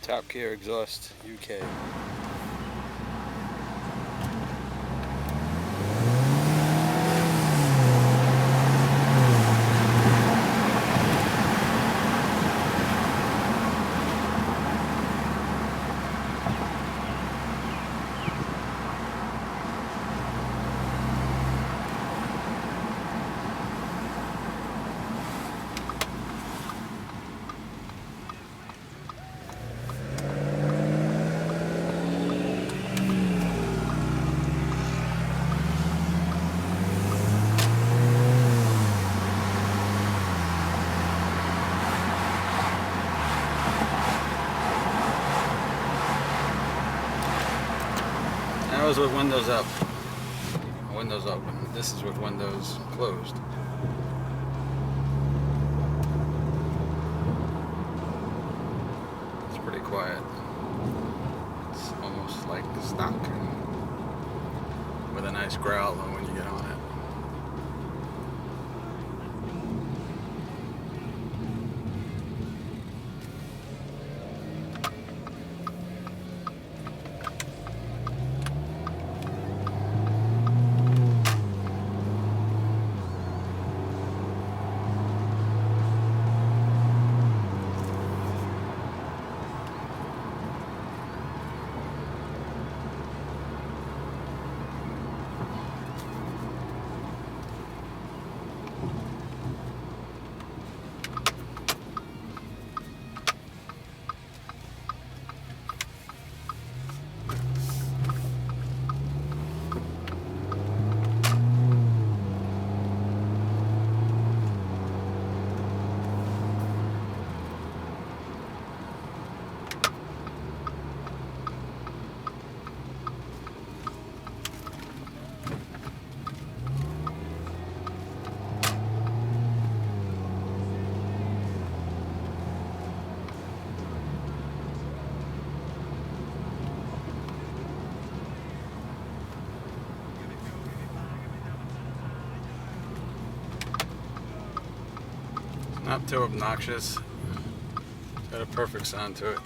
Top Gear Exhaust UK. That was with windows up. Windows open. This is with windows closed. It's pretty quiet. It's almost like stock with a nice growl when you get on it. Not too obnoxious. Got a perfect sound to it.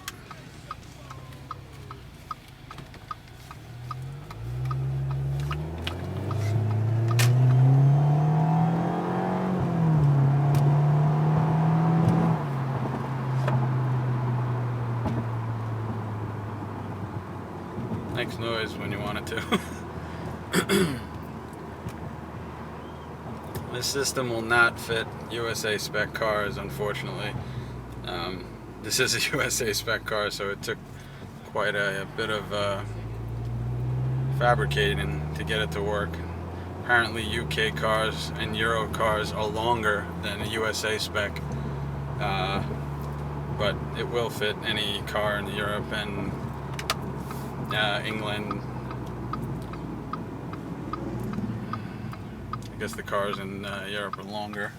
Makes noise when you want it to. This system will not fit USA spec cars, unfortunately. This is a USA spec car, so it took quite a bit of fabricating to get it to work. Apparently UK cars and Euro cars are longer than a USA spec, but it will fit any car in Europe and England. I guess the cars in Europe are longer.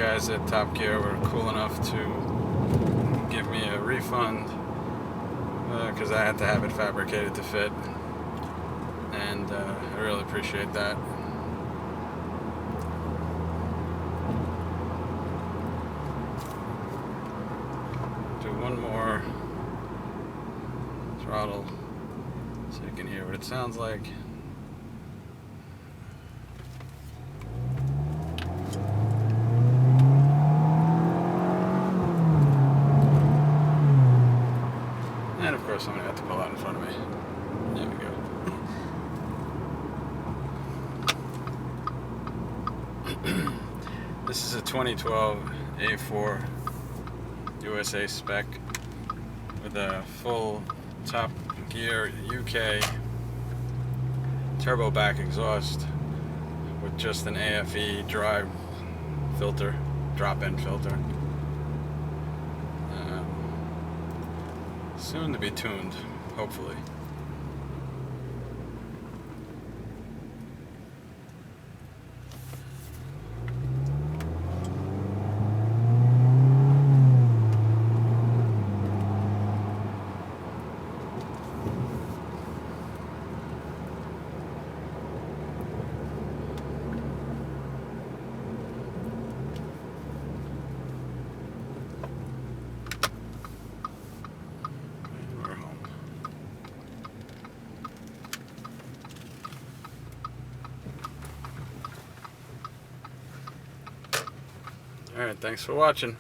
guys at Top Gear were cool enough to give me a refund because I had to have it fabricated to fit, and I really appreciate that. Do one more throttle so you can hear what it sounds like. And of course I'm going to have to pull out in front of me. There we go. This is a 2012 A4 USA spec with a full Top Gear UK turbo back exhaust with just an AFE dry filter, drop-in filter. Soon to be tuned, hopefully. Alright, thanks for watching.